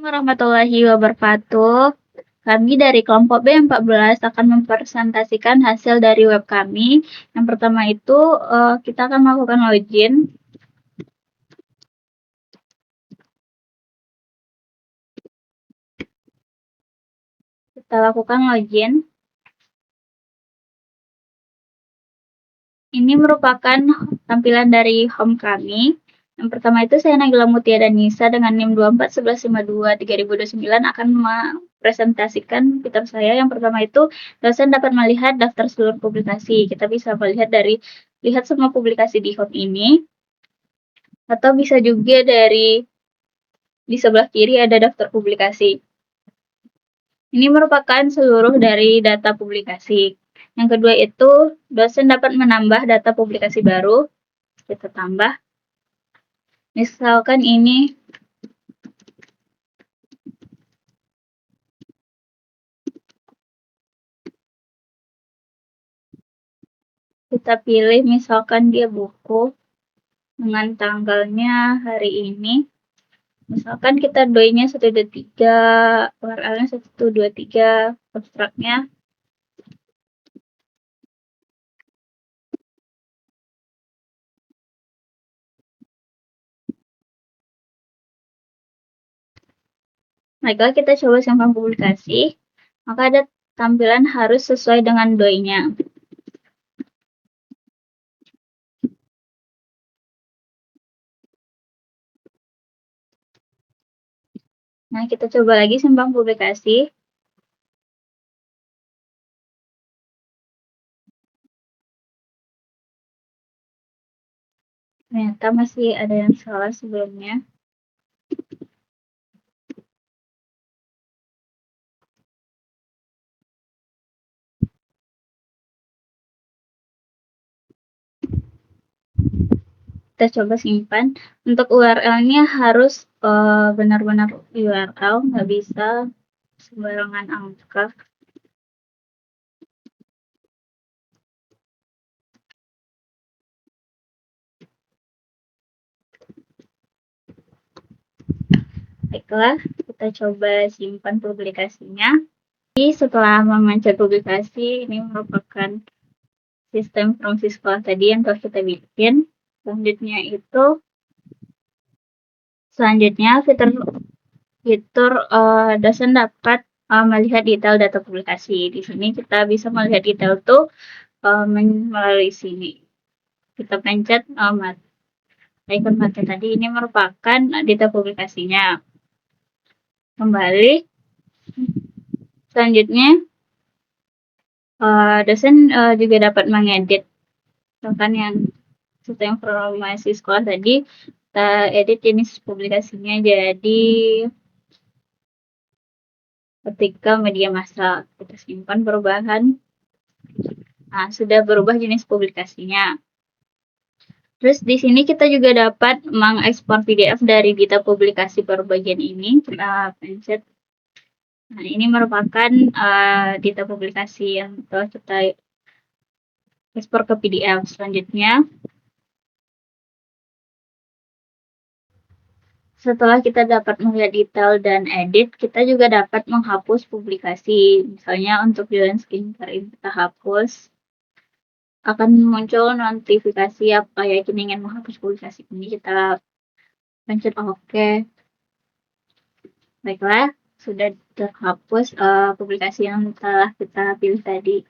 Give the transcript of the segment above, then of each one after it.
Warahmatullahi wabarakatuh. Kami dari kelompok B14 akan mempresentasikan hasil dari web kami. Yang pertama itu kita akan melakukan login. Kita lakukan login. Ini merupakan tampilan dari home kami. Yang pertama itu saya Nagila Mutia dan Nisa dengan NIM 2411523029 akan mempresentasikan fitur saya. Yang pertama itu dosen dapat melihat daftar seluruh publikasi. Kita bisa melihat dari lihat semua publikasi di home ini. Atau bisa juga dari di sebelah kiri ada daftar publikasi. Ini merupakan seluruh dari data publikasi. Yang kedua itu dosen dapat menambah data publikasi baru. Kita tambah. Misalkan ini kita pilih misalkan dia buku dengan tanggalnya hari ini. Misalkan kita doi-nya 123, URL-nya 123, abstraknya. Baiklah, kita coba simpan publikasi. Maka ada tampilan harus sesuai dengan doi-nya. Nah, kita coba lagi simpan publikasi. Ternyata masih ada yang salah sebelumnya. Kita coba simpan. Untuk URL-nya harus benar-benar URL, nggak bisa sembarangan angka. Baiklah, kita coba simpan publikasinya. Jadi setelah memencet publikasi, ini merupakan sistem informasi sekolah tadi yang telah kita bikin. Selanjutnya fitur dosen dapat melihat detail data publikasi. Di sini kita bisa melihat detail itu melalui sini. Kita pencet icon mata tadi, ini merupakan data publikasinya. Kembali. Selanjutnya, dosen juga dapat mengedit. Misalkan yang sistem informasi sekolah tadi, kita edit jenis publikasinya jadi ketika media massa. Kita simpan perubahan. Nah, sudah berubah jenis publikasinya. Terus di sini kita juga dapat mengekspor PDF dari data publikasi per bagian ini. Kita pencet. Nah, ini merupakan data publikasi yang telah kita ekspor ke PDF. Selanjutnya, setelah kita dapat melihat detail dan edit, kita juga dapat menghapus publikasi. Misalnya untuk Julian Skincare ini kita hapus. Akan muncul notifikasi apa yakin ingin menghapus publikasi ini. Kita pencet OK. Baiklah, sudah terhapus publikasi yang telah kita pilih tadi.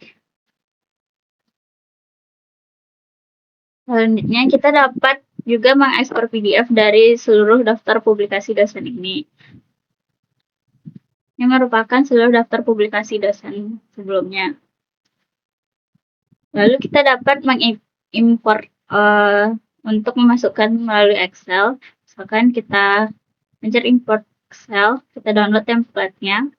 Selanjutnya kita dapat juga mengekspor PDF dari seluruh daftar publikasi dosen ini. Ini merupakan seluruh daftar publikasi dosen sebelumnya. Lalu kita dapat mengimport untuk memasukkan melalui Excel. Misalkan kita pencet import Excel, kita download template-nya.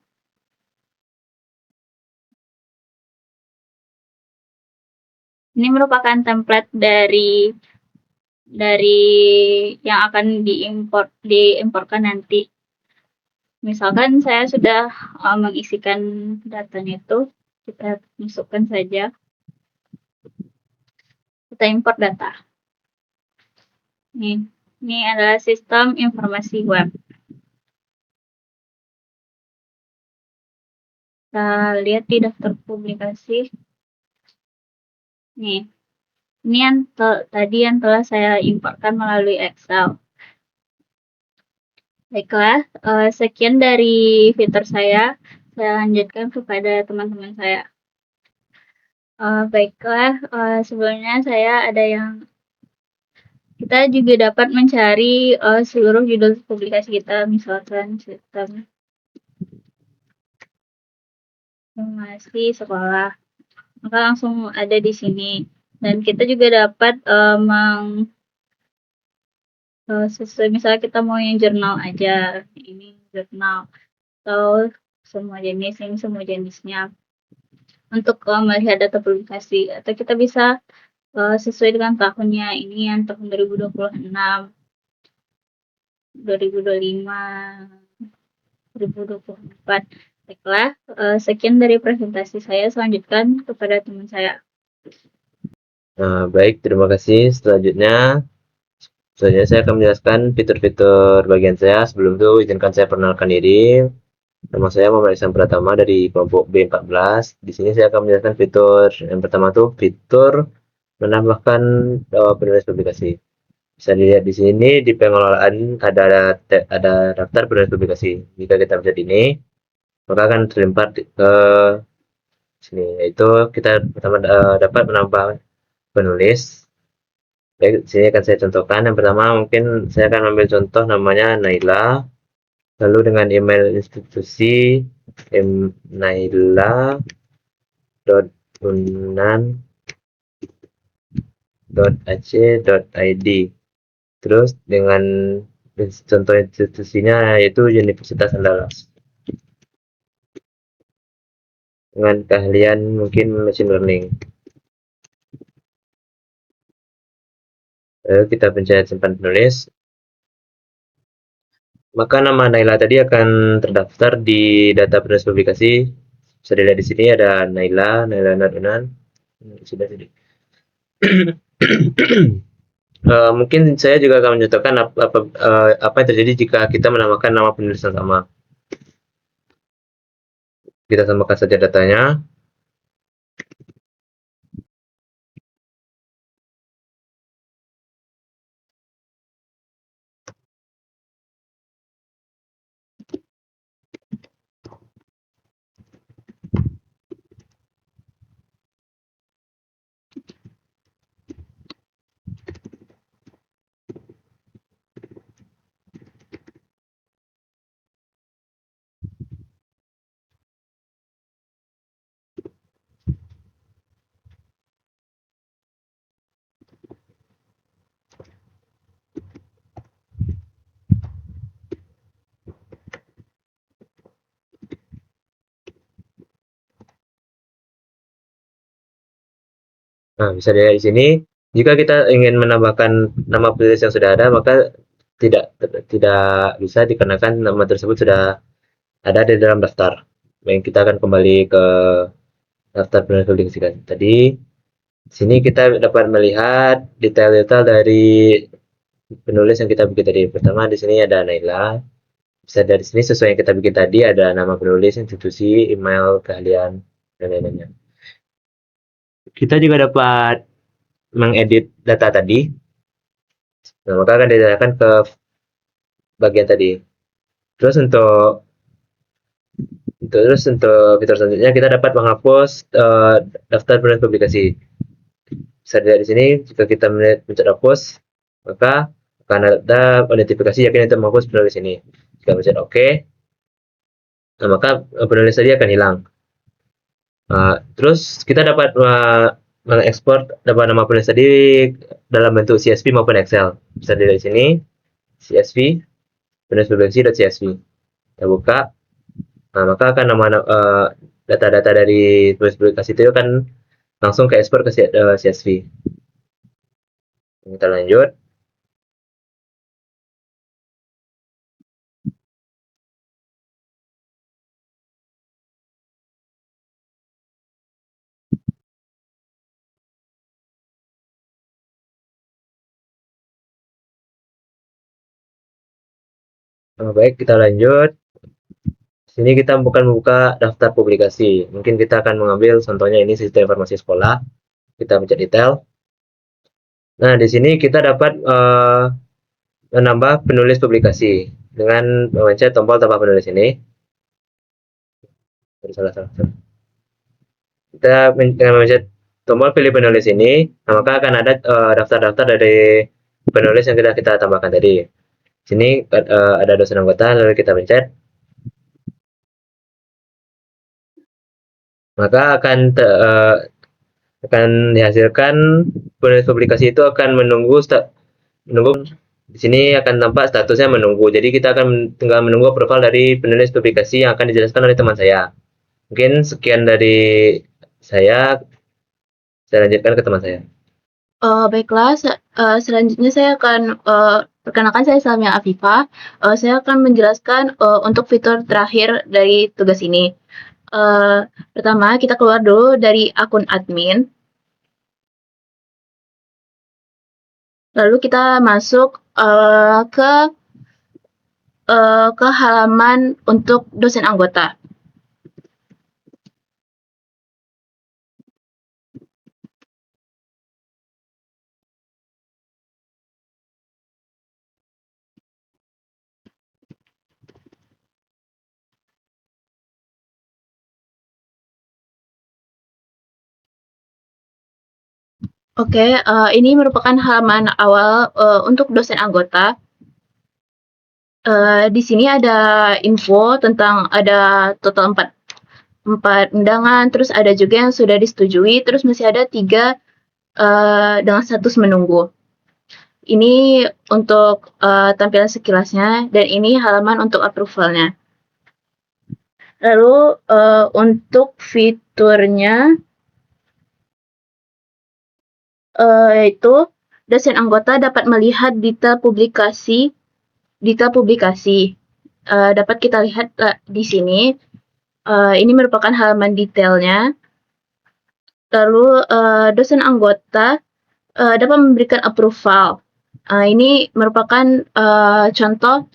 Ini merupakan template dari yang akan diimportkan nanti. Misalkan saya sudah mengisikan datanya itu, kita masukkan saja. Kita import data. Ini adalah sistem informasi web. Kita lihat di daftar publikasi. Nih, ini yang tadi yang telah saya importkan melalui Excel. Baiklah, sekian dari fitur saya. Saya lanjutkan kepada teman-teman saya. Baiklah, sebelumnya saya ada yang kita juga dapat mencari seluruh judul publikasi kita, misalkan sistem informasi sekolah, maka langsung ada di sini. Dan kita juga dapat sesuai, misalnya kita mau yang jurnal aja, ini jurnal, atau semua jenis, ini semua jenisnya. Untuk melihat data publikasi, atau kita bisa sesuai dengan tahunnya, ini yang tahun 2026, 2025, 2024. Baiklah, sekian dari presentasi saya. Selanjutkan kepada teman saya. Baik, terima kasih. Selanjutnya saya akan menjelaskan fitur-fitur bagian saya. Sebelum itu, izinkan saya perkenalkan diri. Nama saya Muhammad Ihsan Pratama dari kelompok B14. Di sini saya akan menjelaskan fitur yang pertama tuh fitur menambahkan penulis publikasi. Bisa dilihat di sini di pengelolaan ada daftar penulis publikasi. Jika kita pencet ini, maka akan terlempar ke sini. Yaitu kita pertama dapat menambah penulis. Baik, sini akan saya contohkan. Yang pertama mungkin saya akan ambil contoh namanya Naila. Lalu dengan email institusi naila.unan.ac.id. Terus dengan contoh institusinya yaitu Universitas Andalas. Dengan keahlian mungkin machine learning. Lalu kita pencet simpan penulis. Maka nama Naila tadi akan terdaftar di data penulis publikasi. Bisa dilihat di sini ada Naila Nadunan. Sudah jadi. Mungkin saya juga akan mencontohkan apa yang terjadi jika kita menamakan nama penulis yang sama. Kita samakan saja datanya. Nah, bisa dilihat di sini, jika kita ingin menambahkan nama penulis yang sudah ada, maka tidak tidak bisa dikarenakan nama tersebut sudah ada di dalam daftar. Baik, kita akan kembali ke daftar penulis publikasi tadi. Di sini kita dapat melihat detail-detail dari penulis yang kita bikin tadi. Pertama di sini ada Naila. Bisa dari sini sesuai yang kita bikin tadi ada nama penulis, institusi, email, keahlian, dan lain-lainnya. Kita juga dapat mengedit data tadi. Nah, maka akan ditanyakan ke bagian tadi. Terus untuk fitur selanjutnya kita dapat menghapus daftar penulis publikasi. Bisa dilihat di sini jika kita mencet hapus, maka akan ada notifikasi yakin untuk menghapus penulis ini. Jika mencet OK, nah, maka penulis tadi akan hilang. Terus kita dapat mengekspor dapat nama penulis tadi dalam bentuk CSV maupun Excel. Bisa dilihat di sini CSV penulis publikasi.csv. Kita buka. Nah, maka akan nama data-data dari penulis publikasi itu akan langsung ke ekspor ke CSV. Kita lanjut. Baik, kita lanjut. Sini kita bukan membuka daftar publikasi. Mungkin kita akan mengambil contohnya ini sistem informasi sekolah. Kita pencet detail. Nah, di sini kita dapat menambah penulis publikasi dengan memencet tombol tambah penulis ini. Salah. Kita dengan memencet tombol pilih penulis ini, maka akan ada daftar-daftar dari penulis yang kita tambahkan tadi. Sini ada dosen anggota, lalu kita pencet. Maka akan dihasilkan penulis publikasi itu akan menunggu di sini akan tampak statusnya menunggu. Jadi kita akan tinggal menunggu approval dari penulis publikasi yang akan dijelaskan oleh teman saya. Mungkin sekian dari saya lanjutkan ke teman saya. Baiklah, selanjutnya saya akan perkenalkan, saya Salmia Afifah. Saya akan menjelaskan untuk fitur terakhir dari tugas ini. Pertama, kita keluar dulu dari akun admin. Lalu kita masuk ke halaman untuk dosen anggota. Oke, ini merupakan halaman awal untuk dosen anggota. Di sini ada info tentang ada total 4 undangan, terus ada juga yang sudah disetujui, terus masih ada 3 dengan status menunggu. Ini untuk tampilan sekilasnya, dan ini halaman untuk approvalnya. Lalu untuk fiturnya itu dosen anggota dapat melihat detail publikasi. Dapat kita lihat di sini. Ini merupakan halaman detailnya. Lalu dosen anggota dapat memberikan approval. Ini merupakan contoh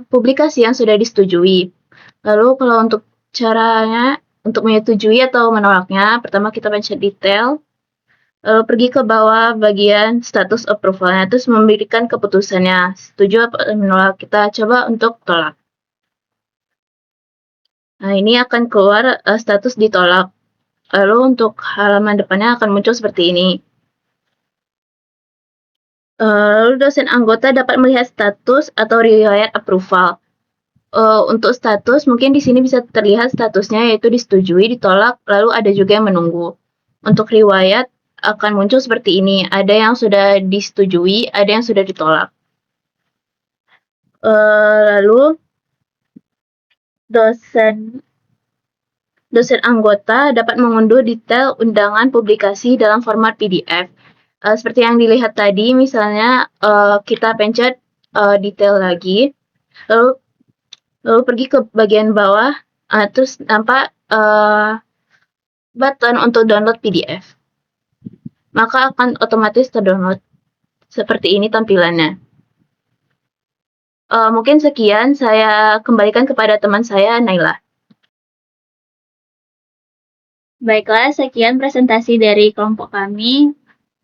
publikasi yang sudah disetujui. Lalu kalau untuk caranya untuk menyetujui atau menolaknya, pertama kita pencet detail. Lalu pergi ke bawah bagian status approvalnya, terus memberikan keputusannya, setuju atau menolak. Kita coba untuk tolak. Nah, ini akan keluar status ditolak. Lalu untuk halaman depannya akan muncul seperti ini. Lalu dosen anggota dapat melihat status atau riwayat approval. Untuk status, mungkin di sini bisa terlihat statusnya, yaitu disetujui, ditolak, lalu ada juga yang menunggu. Untuk riwayat akan muncul seperti ini, ada yang sudah disetujui, ada yang sudah ditolak. Lalu dosen anggota dapat mengunduh detail undangan publikasi dalam format PDF. Seperti yang dilihat tadi, misalnya kita pencet detail lagi, lalu pergi ke bagian bawah, terus nampak button untuk download PDF. Maka akan otomatis terdownload. Seperti ini tampilannya. Mungkin sekian, saya kembalikan kepada teman saya, Naila. Baiklah, sekian presentasi dari kelompok kami.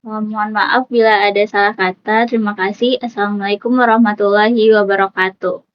Mohon maaf bila ada salah kata. Terima kasih. Assalamualaikum warahmatullahi wabarakatuh.